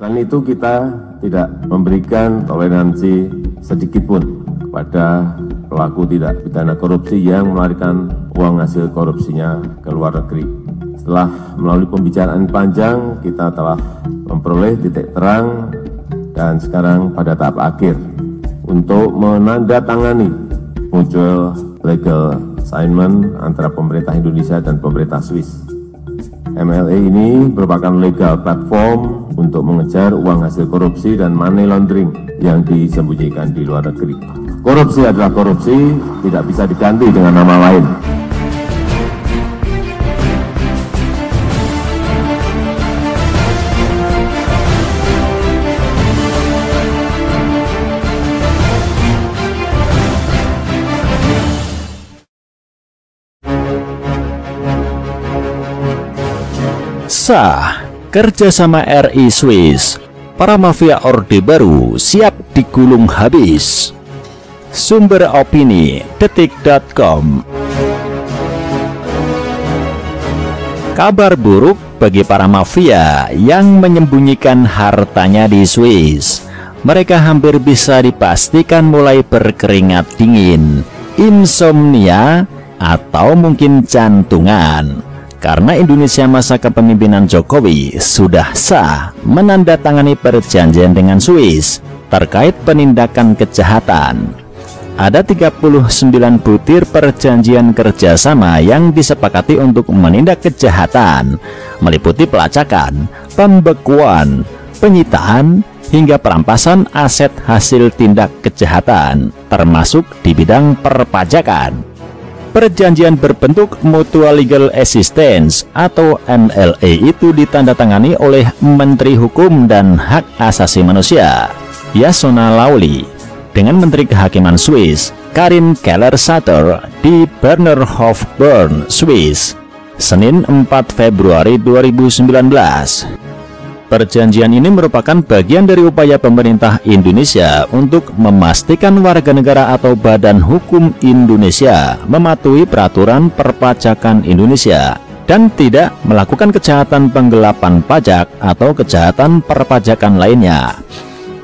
Selain itu, kita tidak memberikan toleransi sedikit pun kepada pelaku tindak pidana korupsi yang melarikan uang hasil korupsinya ke luar negeri. Setelah melalui pembicaraan panjang, kita telah memperoleh titik terang dan sekarang pada tahap akhir untuk menandatangani mutual legal assignment antara pemerintah Indonesia dan pemerintah Swiss. MLA ini merupakan legal platform untuk mengejar uang hasil korupsi dan money laundering yang disembunyikan di luar negeri. Korupsi adalah korupsi, tidak bisa diganti dengan nama lain. Sah kerjasama RI Swiss, para mafia Orde Baru siap digulung habis. Sumber opini detik.com. Kabar buruk bagi para mafia yang menyembunyikan hartanya di Swiss. Mereka hampir bisa dipastikan mulai berkeringat dingin, insomnia, atau mungkin jantungan. Karena Indonesia masa kepemimpinan Jokowi sudah sah menandatangani perjanjian dengan Swiss terkait penindakan kejahatan. Ada 39 butir perjanjian kerjasama yang disepakati untuk menindak kejahatan, meliputi pelacakan, pembekuan, penyitaan, hingga perampasan aset hasil tindak kejahatan, termasuk di bidang perpajakan. Perjanjian berbentuk Mutual Legal Assistance atau MLA itu ditandatangani oleh Menteri Hukum dan Hak Asasi Manusia Yasona Lawli dengan Menteri Kehakiman Swiss Karin Keller-Sutter di Bernerhof, Bern, Swiss, Senin 4 Februari 2019. Perjanjian ini merupakan bagian dari upaya pemerintah Indonesia untuk memastikan warga negara atau badan hukum Indonesia mematuhi peraturan perpajakan Indonesia dan tidak melakukan kejahatan penggelapan pajak atau kejahatan perpajakan lainnya.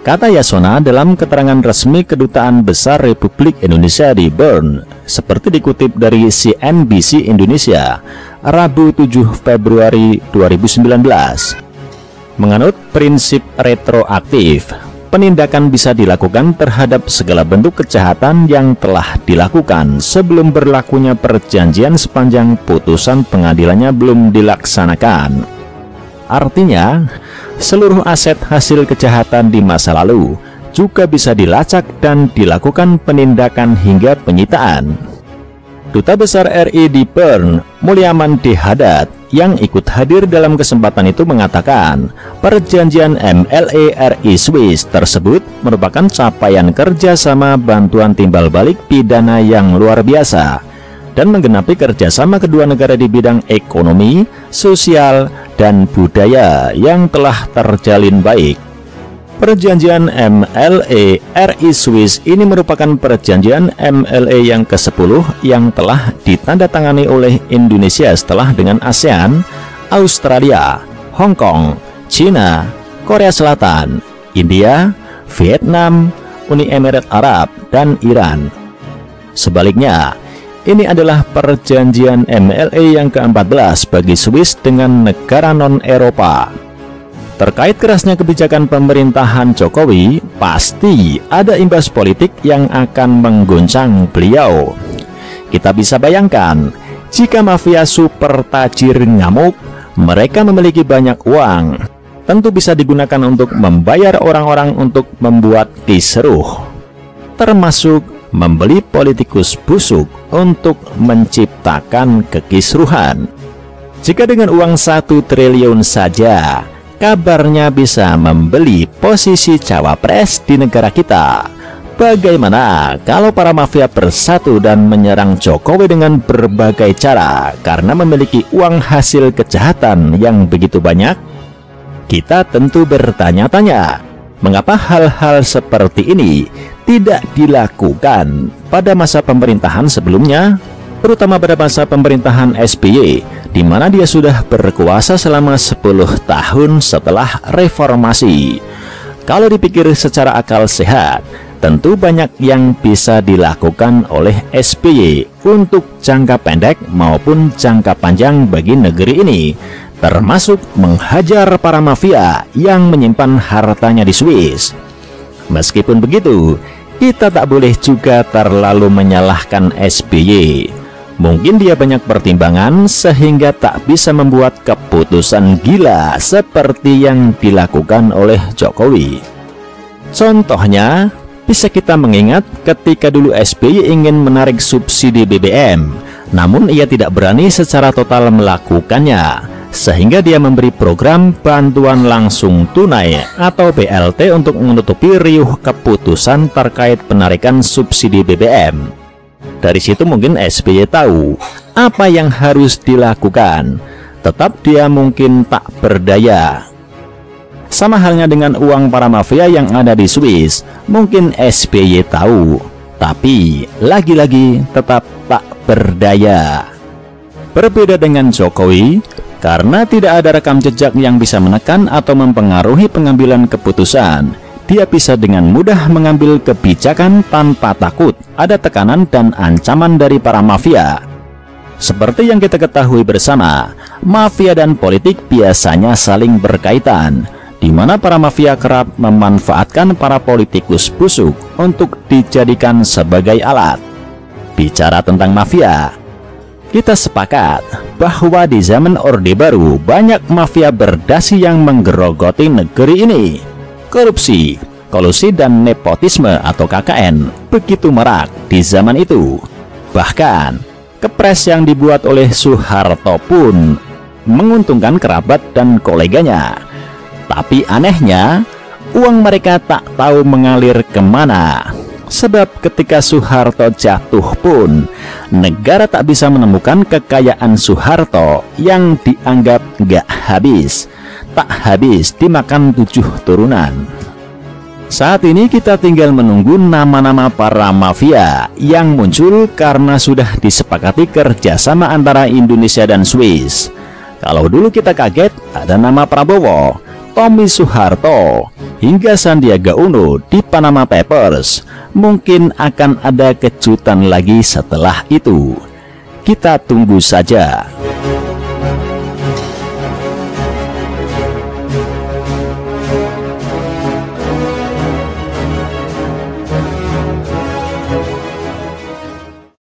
Kata Yasona dalam keterangan resmi Kedutaan Besar Republik Indonesia di Bern, seperti dikutip dari CNBC Indonesia, Rabu 7 Februari 2019. Menganut prinsip retroaktif, penindakan bisa dilakukan terhadap segala bentuk kejahatan yang telah dilakukan sebelum berlakunya perjanjian sepanjang putusan pengadilannya belum dilaksanakan. Artinya, seluruh aset hasil kejahatan di masa lalu juga bisa dilacak dan dilakukan penindakan hingga penyitaan. Duta Besar RI di Bern, Mulyaman D. Haddad, yang ikut hadir dalam kesempatan itu mengatakan perjanjian MLA RI Swiss tersebut merupakan capaian kerjasama bantuan timbal balik pidana yang luar biasa dan menggenapi kerjasama kedua negara di bidang ekonomi, sosial, dan budaya yang telah terjalin baik. Perjanjian MLA RI Swiss ini merupakan perjanjian MLA yang ke-10 yang telah ditandatangani oleh Indonesia setelah dengan ASEAN, Australia, Hong Kong, China, Korea Selatan, India, Vietnam, Uni Emirat Arab, dan Iran. Sebaliknya, ini adalah perjanjian MLA yang ke-14 bagi Swiss dengan negara non-Eropa. Terkait kerasnya kebijakan pemerintahan Jokowi, pasti ada imbas politik yang akan mengguncang beliau. Kita bisa bayangkan, jika mafia super tajir ngamuk, mereka memiliki banyak uang, tentu bisa digunakan untuk membayar orang-orang untuk membuat kisruh, termasuk membeli politikus busuk untuk menciptakan kekisruhan. Jika dengan uang 1 triliun saja, kabarnya bisa membeli posisi cawapres di negara kita. Bagaimana kalau para mafia bersatu dan menyerang Jokowi dengan berbagai cara karena memiliki uang hasil kejahatan yang begitu banyak? Kita tentu bertanya-tanya, mengapa hal-hal seperti ini tidak dilakukan pada masa pemerintahan sebelumnya, terutama pada masa pemerintahan SBY, di mana dia sudah berkuasa selama 10 tahun setelah reformasi. Kalau dipikir secara akal sehat, tentu banyak yang bisa dilakukan oleh SBY untuk jangka pendek maupun jangka panjang bagi negeri ini, termasuk menghajar para mafia yang menyimpan hartanya di Swiss. Meskipun begitu, kita tak boleh juga terlalu menyalahkan SBY. Mungkin dia banyak pertimbangan sehingga tak bisa membuat keputusan gila seperti yang dilakukan oleh Jokowi. Contohnya, bisa kita mengingat ketika dulu SBY ingin menarik subsidi BBM, namun ia tidak berani secara total melakukannya, sehingga dia memberi program bantuan langsung tunai atau BLT untuk menutupi riuh keputusan terkait penarikan subsidi BBM. Dari situ mungkin SBY tahu apa yang harus dilakukan, tetap dia mungkin tak berdaya. Sama halnya dengan uang para mafia yang ada di Swiss, mungkin SBY tahu, tapi lagi-lagi tetap tak berdaya. Berbeda dengan Jokowi, karena tidak ada rekam jejak yang bisa menekan atau mempengaruhi pengambilan keputusan, dia bisa dengan mudah mengambil kebijakan tanpa takut ada tekanan dan ancaman dari para mafia. Seperti yang kita ketahui bersama, mafia dan politik biasanya saling berkaitan, di mana para mafia kerap memanfaatkan para politikus busuk untuk dijadikan sebagai alat. Bicara tentang mafia, kita sepakat bahwa di zaman Orde Baru banyak mafia berdasi yang menggerogoti negeri ini. Korupsi, kolusi, dan nepotisme atau KKN begitu marak di zaman itu. Bahkan, kepres yang dibuat oleh Soeharto pun menguntungkan kerabat dan koleganya. Tapi anehnya, uang mereka tak tahu mengalir kemana. Sebab ketika Soeharto jatuh pun, negara tak bisa menemukan kekayaan Soeharto yang dianggap gak habis. Tak habis dimakan 7 turunan. Saat ini kita tinggal menunggu nama-nama para mafia yang muncul karena sudah disepakati kerjasama antara Indonesia dan Swiss. Kalau dulu kita kaget ada nama Prabowo, Tommy Soeharto, hingga Sandiaga Uno di Panama Papers, mungkin akan ada kejutan lagi setelah itu. Kita tunggu saja.